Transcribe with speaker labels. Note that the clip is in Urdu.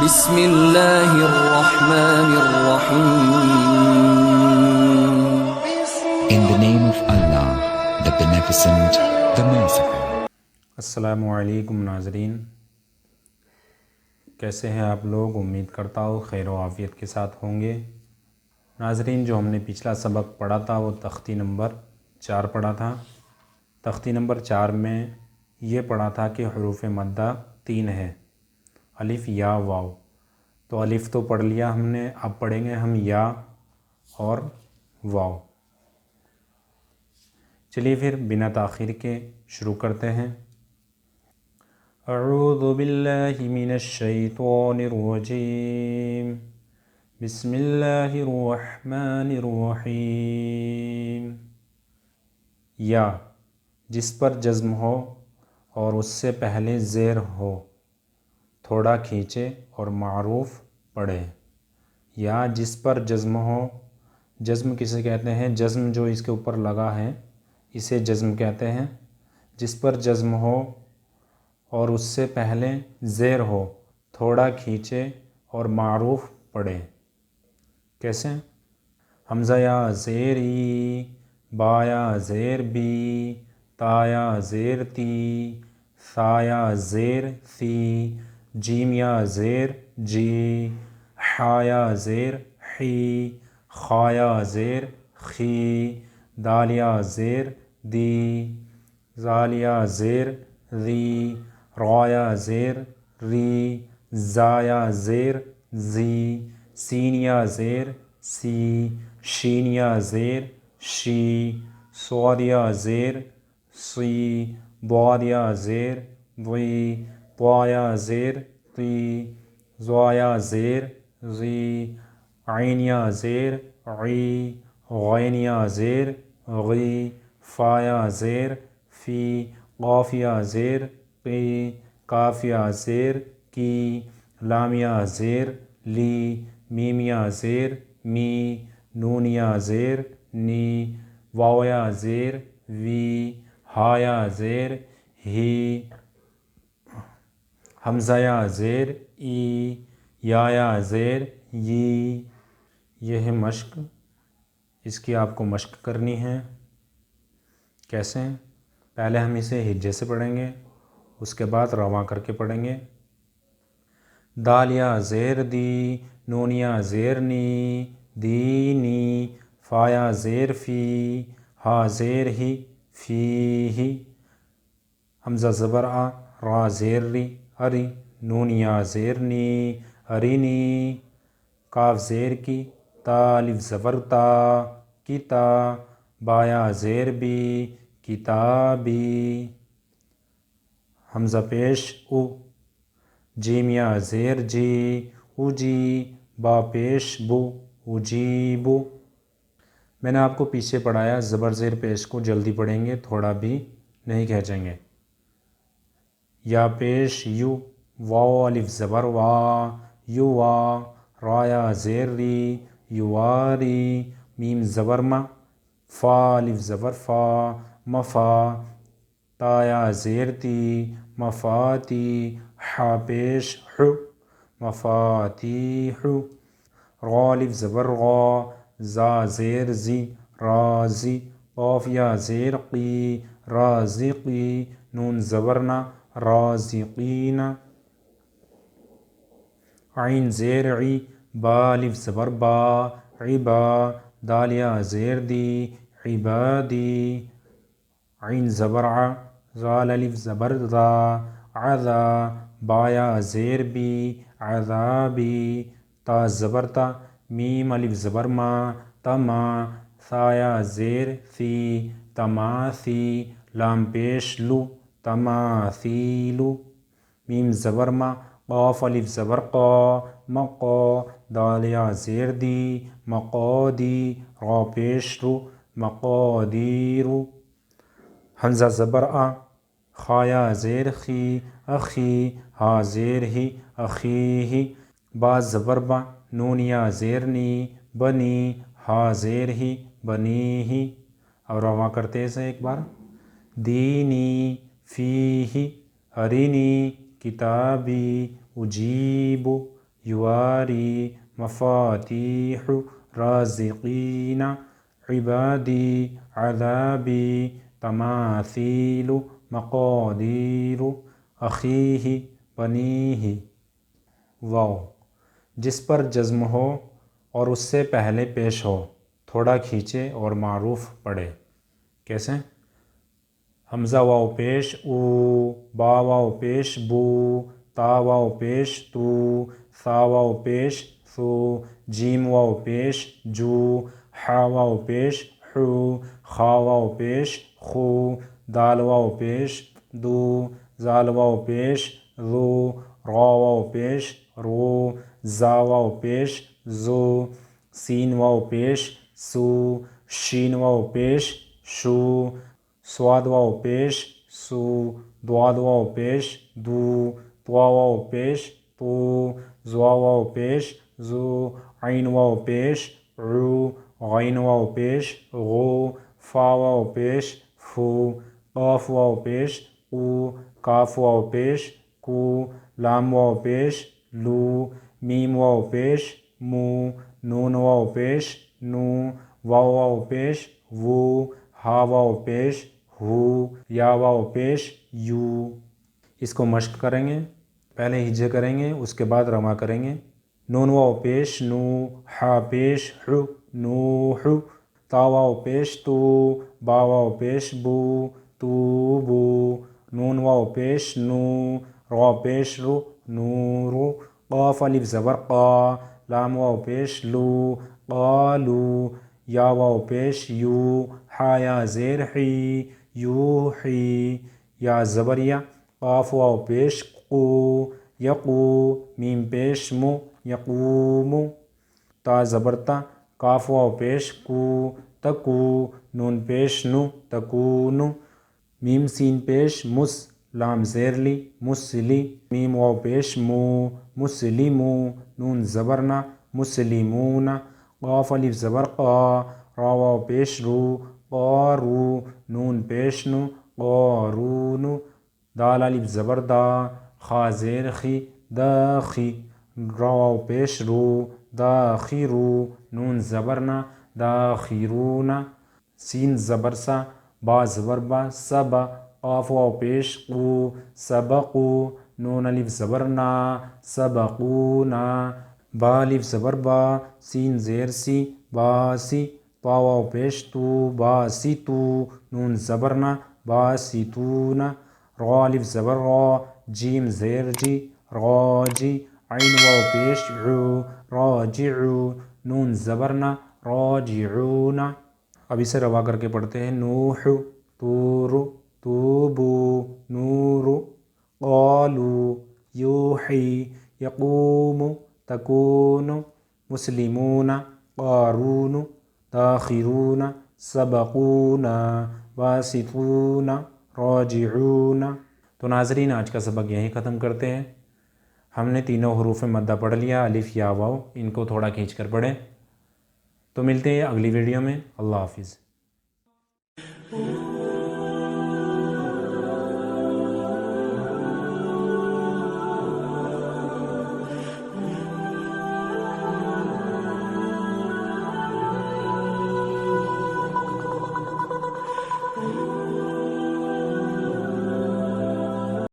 Speaker 1: بسم اللہ الرحمن الرحیم.
Speaker 2: In the name of Allah, the Beneficent, the Merciful.
Speaker 3: السلام علیکم ناظرین، کیسے ہیں آپ لوگ؟ امید کرتا ہوں خیر و عافیت کے ساتھ ہوں گے۔ ناظرین، جو ہم نے پچھلا سبق پڑھا تھا وہ تختی نمبر 4 پڑھا تھا۔ تختی نمبر 4 میں یہ پڑھا تھا کہ حروف مدہ 3 ہے، الف یا واو۔ تو الف تو پڑھ لیا ہم نے، اب پڑھیں گے ہم یا اور واو۔ چلیے پھر بنا تاخیر کے شروع کرتے ہیں۔ اعوذ باللہ من الشیطان الرجیم، بسم اللہ الرحمن الرحیم۔ یا جس پر جزم ہو اور اس سے پہلے زیر ہو، تھوڑا کھینچے اور معروف پڑھے۔ یا جس پر جزم ہو، جزم کسے کہتے ہیں؟ جزم جو اس کے اوپر لگا ہے اسے جزم کہتے ہیں۔ جس پر جزم ہو اور اس سے پہلے زیر ہو، تھوڑا کھینچے اور معروف پڑھے۔ کیسے؟ حمزہ یا زیر ای، با یا زیر بی، تا یا زیر تی، ثا یا زیر ثی، جیم یا زیر جی، حا یا زیر حی، خا یا زیر خی، دال یا زیر دی، زال یا زیر ذی، را یا زیر ری، زا یا زیر زی، سین یا زیر سی، شین یا زیر شی، صاد یا زیر صی، ضاد یا زیر ضی، طا یا زیر طی، ظا یا زیر ظی، عین یا زیر عی، غین یا زیر غی، فا یا زیر فی، قاف یا زیر قی، کاف یا زیر کی، لام یا زیر لی، میم یا زیر می، نون یا زیر نی، واو یا زیر وی، ہا یا زیر ہی، حمزہ یا زیر ای، یا زیر یی۔ یہ ہے مشق، اس کی آپ کو مشق کرنی ہے۔ کیسے؟ پہلے ہم اسے ہجے سے پڑھیں گے، اس کے بعد رواں کر کے پڑھیں گے۔ دال یا زیر دی، نون یا زیر نی، دینی، فا یا زیر فی، ہا زیر ہی، فی ہی، حمزہ زبر آ، را زیر ری، اری، نون یا زیر نی، ارینی، کاف زیر کی، تا الف زبر تا، کتا، با یا زیر بی، کتابی، حمزہ پیش او، جیم یا زیر جی، اجی، با پیش بو، اجیبو۔ میں نے آپ کو پیچھے پڑھایا، زبر زیر پیش کو جلدی پڑھیں گے، تھوڑا بھی نہیں کھینچیں گے۔ یا پیش یو، واو الف زبر وا، یو وا، را یا زیر ری، یواری، میم زبر ما، فا الف زبر فا، مفا، تا یا زیر تی، مفاتی، حا پیش حو، مفاتیح، را الف زبر غا، زا زیر زی، رازی، قاف یا زیر قی، رازقی، نون زبرنا، رازقین، عین زیر عی، با الف زبر با، عبا، دال یا زیر دی، عبادی، عین زبر ع، زال الف زبر ذا، عذا، با یا زیر بی، عذابی، تا زبر تا، میم الف زبر ما، تما، ثا یا زیر ثی، تماثی، لام پیش لو، تماثیلو، میم زبر ما، قاف الف زبر قا، مقا، دال یا زیر دی، مقادی، را پیش رو، مقادیرو، حمزہ زبر آ، خا یا زیر خی، اخی، ہا زیر ہی، اخیہی، با زبر با، نون یا زیر نی، بنی، ہا زیر ہی، بنیہی۔ اور رواں کرتے سے ایک بار، دینی، فیہی، ارینی، کتابی، اجیبو، یواری مفاتیح رازقین عبادی عذابی تماثیل مقادیر اخیہ بنیہ واو جس پر جزم ہو اور اس سے پہلے پیش ہو تھوڑا کھینچے اور معروف پڑھے. کیسے؟ حمزہ واو پیش او، با واو پیش بو، تا واو پیش تو، ثا واو پیش ثو، جیم واو پیش جو، حا واو پیش حو، خا واو پیش خو، دال واو پیش دو، زال واو پیش ذو، را واو پیش رو، زا واو پیش زو، سین واو پیش سو، شین واو پیش شو، صاد واو پیش سو، ضاد واو پیش دو، طوا واو پیش تو، زوا واو پیش زو، عین واو پیش عو، غین واو پیش غو، فا واو پیش فو، قاف واو پیش قو، کاف واو پیش کو، لام واو پیش لو، میم واو پیش مو، نون واو پیش نو، واو واو پیش وو، ہا واو پیش ہو، یا واو پیش یو. اس کو مشق کریں گے، پہلے ہجے کریں گے اس کے بعد رما کریں گے. نون واو پیش نو، ہا پیش حو نوح، تا واو پیش تو، با واو پیش بو تو بو، نون واو پیش نو، را پیش رو نورو، قاف الف زبر قا، لام واو پیش لو قالو، یا واو پیش یو، ہا یا زیر حی یوحی، یا زبر یا، قاف واو پیش قو یقو، میم پیش مو یقومو، تا زبر تا، کاف واو پیش کو تکو، نون پیش نو تکونو، میم سین پیش مس، لام زیر لی مسلی، میم واو پیش مو مسلمو، نون زبرنا مسلمون، قاف الف زبر قا، را واو پیش رو قارو، نون پیش نو قارونو، دال الف زبر دا، خا زیر خی داخی، را واو پیش رو داخرو، نون زبرنا داخرونا، سین زبر سا، با زبر با سبا، قاف واو پیش قو سبقو، نون الف زبر نا سبقونا، با الف زبر با، سین زیر سی باسی، طا واو پیش تو باسیتو، نون زبر نا باسیتونا، را الف زبر را، جیم زیر جی راجی، عین واو پیش عو راجعو، نون زبر نا راجعونا. اب اسے روا کر کے پڑھتے ہیں. نوح طور توبو نور قالو یوحی یقوم تکون مسلمون قارون داخرون سبقون باسطون راجعون. تو ناظرین آج کا سبق یہیں ختم کرتے ہیں. ہم نے تینوں حروف مدہ پڑھ لیا، الف یا واو، ان کو تھوڑا کھینچ کر پڑھیں. تو ملتے ہیں اگلی ویڈیو میں. اللہ حافظ.